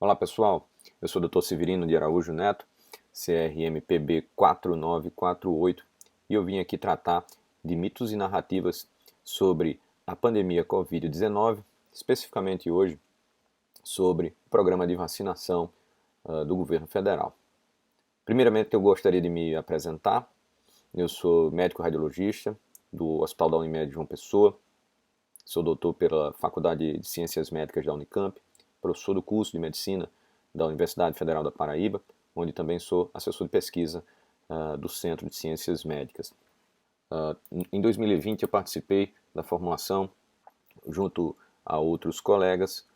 Olá pessoal, eu sou o Dr. Severino de Araújo Neto, CRMPB 4948, e eu vim aqui tratar de mitos e narrativas sobre a pandemia Covid-19, especificamente hoje sobre o programa de vacinação do governo federal. Primeiramente eu gostaria de me apresentar. Eu sou médico radiologista do Hospital da Unimed João Pessoa, sou doutor pela Faculdade de Ciências Médicas da Unicamp, professor do curso de Medicina da Universidade Federal da Paraíba, onde também sou assessor de pesquisa do Centro de Ciências Médicas. Em 2020 eu participei da formulação, junto a outros colegas,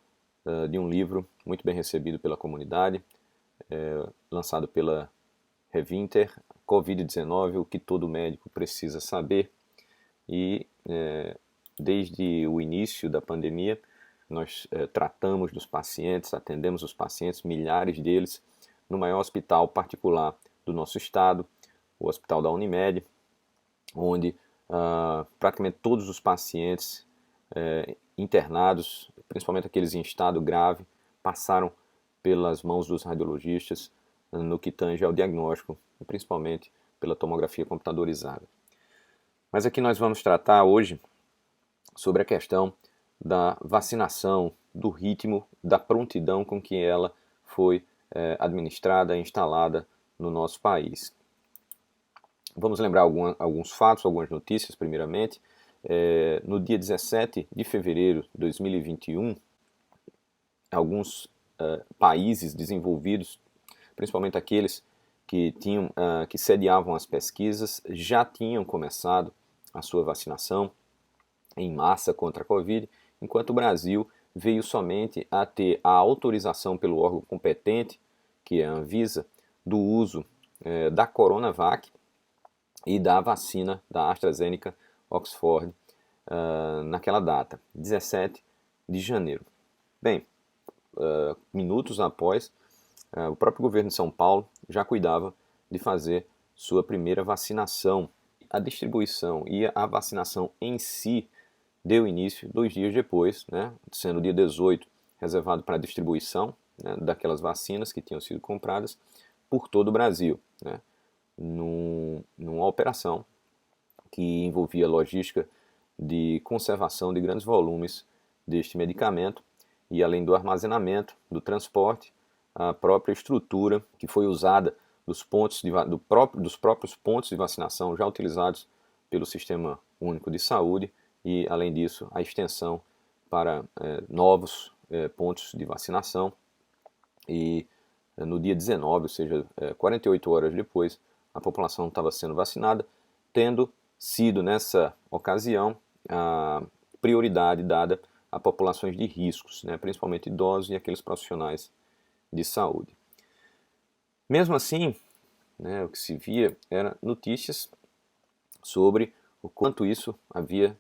de um livro muito bem recebido pela comunidade, lançado pela Revinter, Covid-19, o que todo médico precisa saber. E desde o início da pandemia, nós tratamos dos pacientes, atendemos os pacientes, milhares deles, no maior hospital particular do nosso estado, o Hospital da Unimed, onde praticamente todos os pacientes internados, principalmente aqueles em estado grave, passaram pelas mãos dos radiologistas no que tange ao diagnóstico, principalmente pela tomografia computadorizada. Mas aqui nós vamos tratar hoje sobre a questão da vacinação, do ritmo, da prontidão com que ela foi administrada e instalada no nosso país. Vamos lembrar alguns fatos, algumas notícias, primeiramente. No dia 17 de fevereiro de 2021, alguns países desenvolvidos, principalmente aqueles que sediavam as pesquisas, já tinham começado a sua vacinação em massa contra a Covid, enquanto o Brasil veio somente a ter a autorização pelo órgão competente, que é a Anvisa, do uso da Coronavac e da vacina da AstraZeneca Oxford naquela data, 17 de janeiro. Bem, minutos após, o próprio governo de São Paulo já cuidava de fazer sua primeira vacinação. A distribuição e a vacinação em si deu início 2 dias depois, sendo o dia 18 reservado para a distribuição daquelas vacinas que tinham sido compradas por todo o Brasil, numa operação que envolvia logística de conservação de grandes volumes deste medicamento e, além do armazenamento, do transporte, a própria estrutura que foi usada dos próprios pontos de vacinação já utilizados pelo Sistema Único de Saúde e, além disso, a extensão para novos pontos de vacinação. E no dia 19, ou seja, 48 horas depois, a população estava sendo vacinada, tendo sido, nessa ocasião, a prioridade dada a populações de riscos, principalmente idosos e aqueles profissionais de saúde. Mesmo assim, o que se via eram notícias sobre o quanto isso havia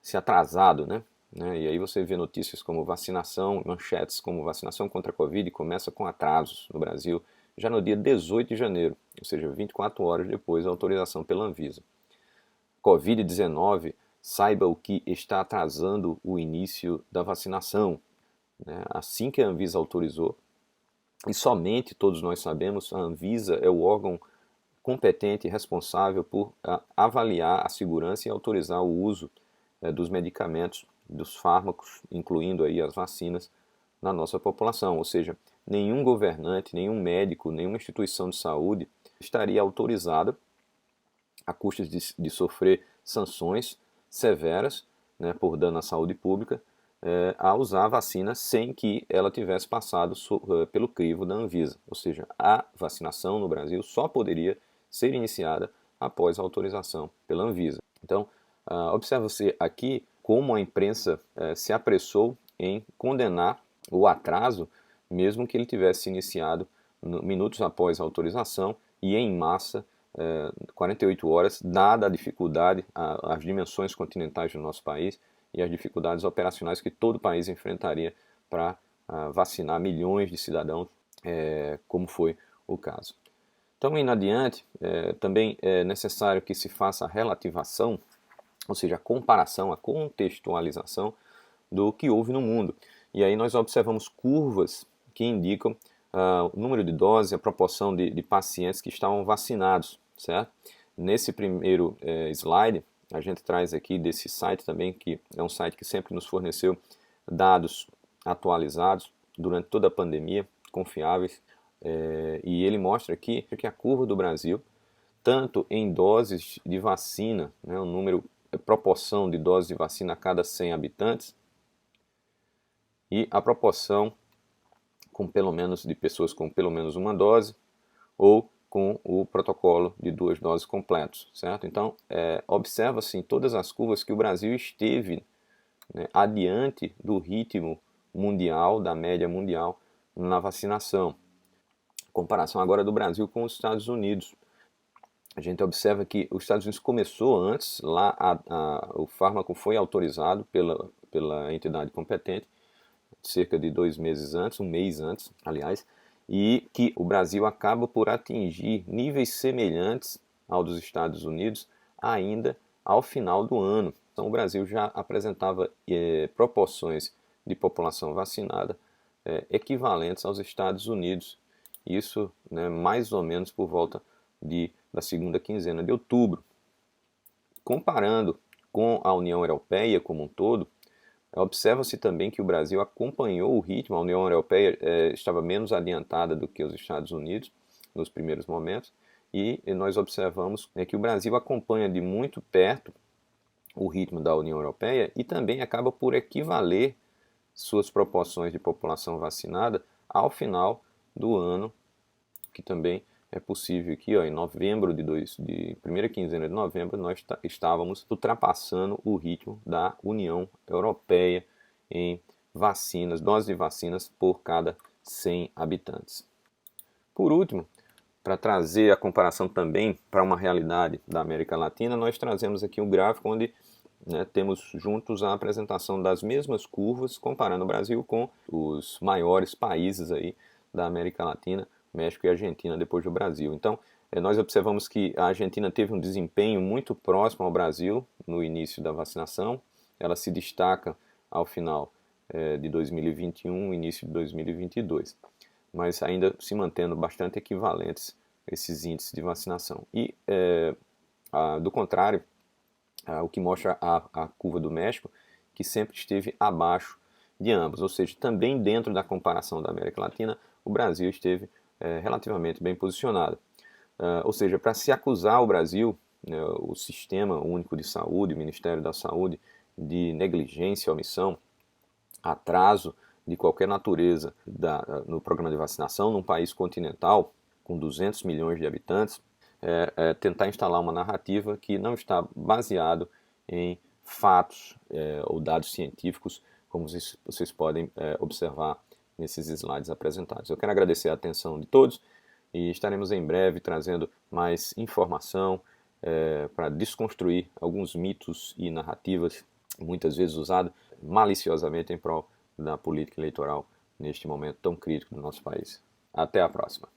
se atrasado, E aí você vê notícias como vacinação, manchetes como vacinação contra a Covid começa com atrasos no Brasil já no dia 18 de janeiro, ou seja, 24 horas depois da autorização pela Anvisa. Covid-19, saiba o que está atrasando o início da vacinação. Assim que a Anvisa autorizou, e somente todos nós sabemos, a Anvisa é o órgão competente e responsável por avaliar a segurança e autorizar o uso dos medicamentos, dos fármacos, incluindo aí as vacinas, na nossa população. Ou seja, nenhum governante, nenhum médico, nenhuma instituição de saúde estaria autorizada, a custas de sofrer sanções severas por dano à saúde pública, a usar a vacina sem que ela tivesse passado pelo crivo da Anvisa. Ou seja, a vacinação no Brasil só poderia ser iniciada após a autorização pela Anvisa. Então, observa-se aqui como a imprensa se apressou em condenar o atraso, mesmo que ele tivesse iniciado minutos após a autorização e em massa, 48 horas, dada a dificuldade, as dimensões continentais do nosso país e as dificuldades operacionais que todo o país enfrentaria para vacinar milhões de cidadãos, como foi o caso. Então, indo adiante, também é necessário que se faça a relativação, ou seja, a comparação, a contextualização do que houve no mundo. E aí nós observamos curvas que indicam o número de doses, a proporção de pacientes que estavam vacinados, certo? Nesse primeiro slide, a gente traz aqui desse site também, que é um site que sempre nos forneceu dados atualizados durante toda a pandemia, confiáveis, e ele mostra aqui que a curva do Brasil, tanto em doses de vacina, né, o número, a proporção de doses de vacina a cada 100 habitantes, e a proporção com pelo menos de pessoas com pelo menos uma dose ou com o protocolo de 2 doses completos, certo? Então, observa-se em todas as curvas que o Brasil esteve, né, adiante do ritmo mundial, da média mundial na vacinação. Comparação agora do Brasil com os Estados Unidos. A gente observa que os Estados Unidos começou antes, lá o fármaco foi autorizado pela entidade competente, cerca de 2 meses antes, um mês antes, aliás, e que o Brasil acaba por atingir níveis semelhantes ao dos Estados Unidos ainda ao final do ano. Então o Brasil já apresentava proporções de população vacinada equivalentes aos Estados Unidos. Isso, né, mais ou menos por volta da segunda quinzena de outubro. Comparando com a União Europeia como um todo, observa-se também que o Brasil acompanhou o ritmo, a União Europeia estava menos adiantada do que os Estados Unidos nos primeiros momentos, e nós observamos que o Brasil acompanha de muito perto o ritmo da União Europeia e também acaba por equivaler suas proporções de população vacinada ao final do ano, que também é possível que em novembro de primeira quinzena de novembro nós estávamos ultrapassando o ritmo da União Europeia em vacinas, doses de vacinas por cada 100 habitantes. Por último, para trazer a comparação também para uma realidade da América Latina, nós trazemos aqui um gráfico onde, né, temos juntos a apresentação das mesmas curvas, comparando o Brasil com os maiores países aí da América Latina, México e Argentina, depois do Brasil. Então, nós observamos que a Argentina teve um desempenho muito próximo ao Brasil no início da vacinação. Ela se destaca ao final de 2021, início de 2022, mas ainda se mantendo bastante equivalentes esses índices de vacinação. E, do contrário, o que mostra a curva do México, que sempre esteve abaixo de ambos, ou seja, também dentro da comparação da América Latina, o Brasil esteve relativamente bem posicionado. Ou seja, para se acusar o Brasil, né, o Sistema Único de Saúde, o Ministério da Saúde, de negligência, omissão, atraso de qualquer natureza no programa de vacinação num país continental com 200 milhões de habitantes, tentar instalar uma narrativa que não está baseado em fatos ou dados científicos, como vocês podem observar nesses slides apresentados. Eu quero agradecer a atenção de todos e estaremos em breve trazendo mais informação para desconstruir alguns mitos e narrativas muitas vezes usadas maliciosamente em prol da política eleitoral neste momento tão crítico do nosso país. Até a próxima.